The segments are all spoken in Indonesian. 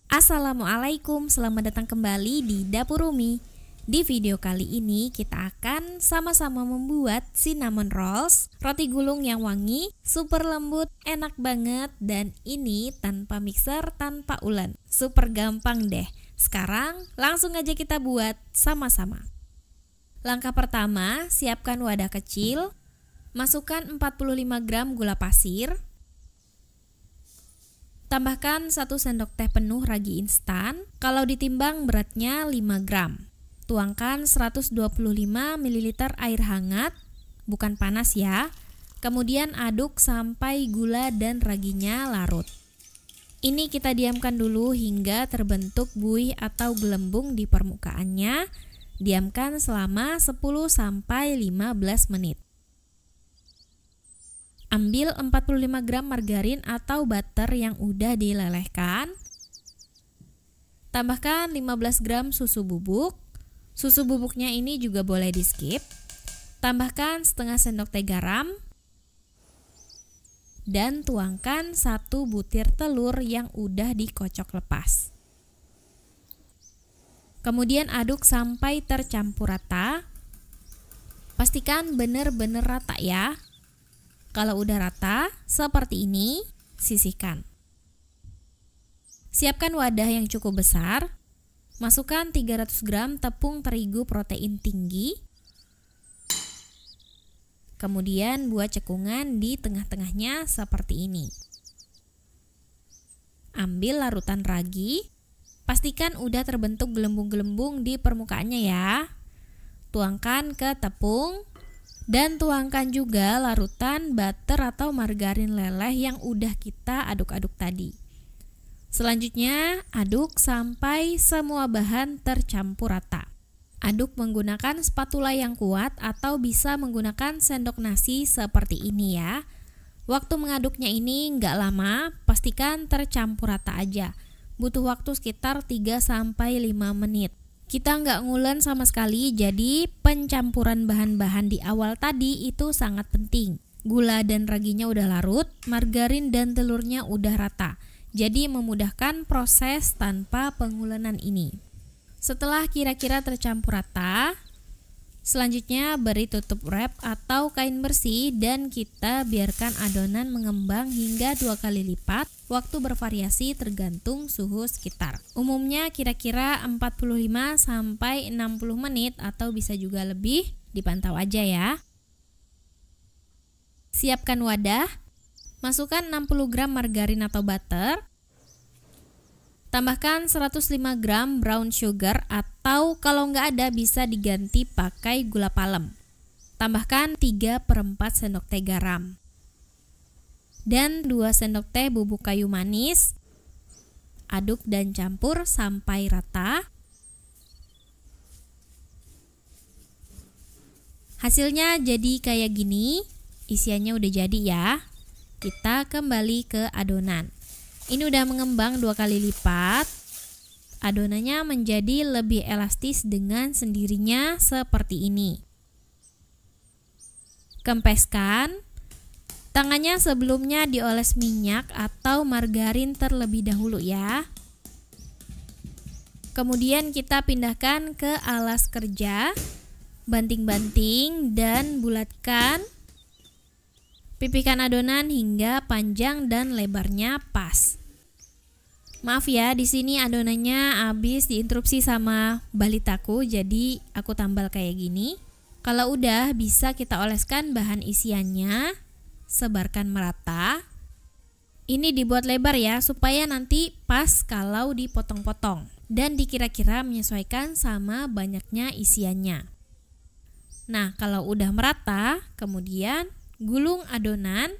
Assalamualaikum, selamat datang kembali di Dapur Umi. Di video kali ini kita akan sama-sama membuat cinnamon rolls, roti gulung yang wangi, super lembut, enak banget, dan ini tanpa mixer, tanpa ulen. Super gampang deh. Sekarang langsung aja kita buat sama-sama. Langkah pertama, siapkan wadah kecil, masukkan 45 gram gula pasir, tambahkan 1 sendok teh penuh ragi instan, kalau ditimbang beratnya 5 gram. Tuangkan 125 ml air hangat, bukan panas ya. Kemudian aduk sampai gula dan raginya larut. Ini kita diamkan dulu hingga terbentuk buih atau gelembung di permukaannya. Diamkan selama 10-15 menit. Ambil 45 gram margarin atau butter yang udah dilelehkan. Tambahkan 15 gram susu bubuk. Susu bubuknya ini juga boleh di skip. Tambahkan setengah sendok teh garam. Dan tuangkan 1 butir telur yang udah dikocok lepas. Kemudian aduk sampai tercampur rata. Pastikan benar-benar rata ya. Kalau udah rata, seperti ini, sisihkan. Siapkan wadah yang cukup besar. Masukkan 300 gram tepung terigu protein tinggi. Kemudian buat cekungan di tengah-tengahnya seperti ini. Ambil larutan ragi. Pastikan udah terbentuk gelembung-gelembung di permukaannya ya. Tuangkan ke tepung. Dan tuangkan juga larutan butter atau margarin leleh yang udah kita aduk-aduk tadi. Selanjutnya, aduk sampai semua bahan tercampur rata. Aduk menggunakan spatula yang kuat atau bisa menggunakan sendok nasi seperti ini ya. Waktu mengaduknya ini nggak lama, pastikan tercampur rata aja. Butuh waktu sekitar 3-5 menit. Kita nggak ngulen sama sekali, jadi pencampuran bahan-bahan di awal tadi itu sangat penting. Gula dan raginya udah larut, margarin dan telurnya udah rata. Jadi memudahkan proses tanpa pengulenan ini. Setelah kira-kira tercampur rata, selanjutnya beri tutup wrap atau kain bersih dan kita biarkan adonan mengembang hingga 2 kali lipat. Waktu bervariasi tergantung suhu sekitar. Umumnya kira-kira 45-60 menit atau bisa juga lebih, dipantau aja ya. Siapkan wadah. Masukkan 60 gram margarin atau butter. Tambahkan 105 gram brown sugar atau kalau nggak ada bisa diganti pakai gula palem. Tambahkan 3/4 sendok teh garam. Dan 2 sendok teh bubuk kayu manis. Aduk dan campur sampai rata. Hasilnya jadi kayak gini, isiannya udah jadi ya. Kita kembali ke adonan. Ini udah mengembang 2 kali lipat. Adonannya menjadi lebih elastis dengan sendirinya seperti ini. Kempeskan. Tangannya sebelumnya dioles minyak atau margarin terlebih dahulu ya. Kemudian kita pindahkan ke alas kerja. Banting-banting dan bulatkan. Pipihkan adonan hingga panjang dan lebarnya pas. Maaf ya, di sini adonannya habis diinterupsi sama balitaku, jadi aku tambal kayak gini. Kalau udah, bisa kita oleskan bahan isiannya, sebarkan merata. Ini dibuat lebar ya, supaya nanti pas kalau dipotong-potong dan dikira-kira menyesuaikan sama banyaknya isiannya. Nah, kalau udah merata, kemudian gulung adonan.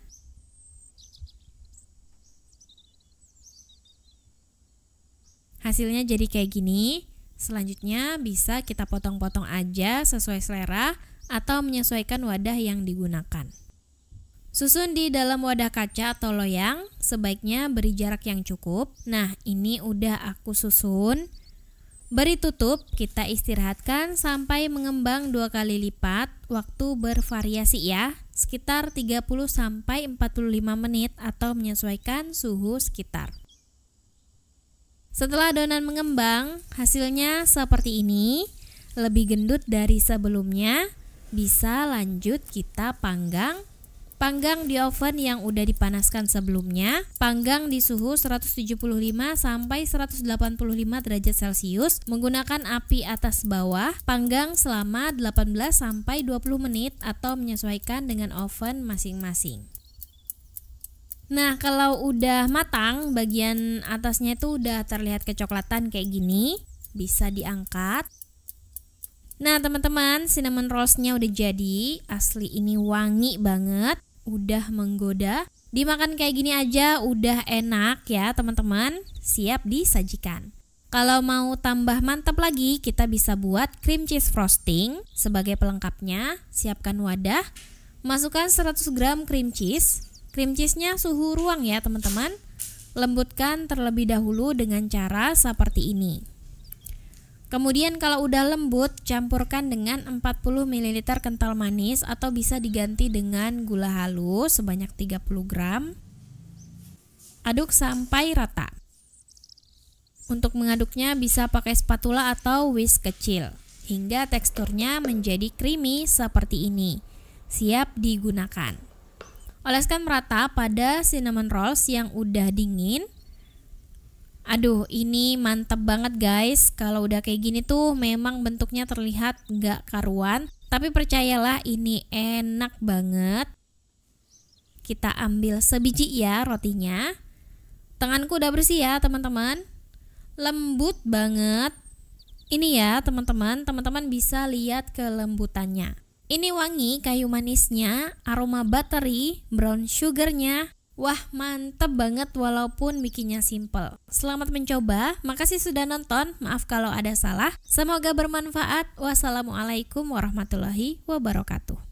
Hasilnya jadi kayak gini. Selanjutnya bisa kita potong-potong aja sesuai selera atau menyesuaikan wadah yang digunakan. Susun di dalam wadah kaca atau loyang, sebaiknya beri jarak yang cukup. Nah, ini udah aku susun. Beri tutup, kita istirahatkan sampai mengembang 2 kali lipat. Waktu bervariasi ya, sekitar 30-45 menit atau menyesuaikan suhu sekitar. Setelah adonan mengembang, hasilnya seperti ini, lebih gendut dari sebelumnya. Bisa lanjut kita panggang. Panggang di oven yang udah dipanaskan sebelumnya. Panggang di suhu 175 sampai 185 derajat Celcius menggunakan api atas bawah. Panggang selama 18 sampai 20 menit atau menyesuaikan dengan oven masing-masing. Nah, kalau udah matang, bagian atasnya itu udah terlihat kecoklatan kayak gini, bisa diangkat. Nah, teman-teman, cinnamon rolls-nya udah jadi. Asli ini wangi banget. Udah menggoda, dimakan kayak gini aja udah enak ya teman-teman, siap disajikan. Kalau mau tambah mantap lagi, kita bisa buat cream cheese frosting. Sebagai pelengkapnya, siapkan wadah, masukkan 100 gram cream cheese. Cream cheese-nya suhu ruang ya teman-teman. Lembutkan terlebih dahulu dengan cara seperti ini. Kemudian kalau udah lembut, campurkan dengan 40 ml kental manis atau bisa diganti dengan gula halus sebanyak 30 gram. Aduk sampai rata. Untuk mengaduknya bisa pakai spatula atau whisk kecil hingga teksturnya menjadi creamy seperti ini. Siap digunakan. Oleskan merata pada cinnamon rolls yang udah dingin. Aduh, ini mantap banget guys. Kalau udah kayak gini tuh memang bentuknya terlihat gak karuan, tapi percayalah ini enak banget. Kita ambil sebiji ya rotinya. Tanganku udah bersih ya teman-teman. Lembut banget. Ini ya teman-teman, teman-teman bisa lihat kelembutannya. Ini wangi kayu manisnya, aroma buttery, brown sugarnya. Wah, mantep banget walaupun bikinnya simple. Selamat mencoba, makasih sudah nonton, maaf kalau ada salah. Semoga bermanfaat. Wassalamualaikum warahmatullahi wabarakatuh.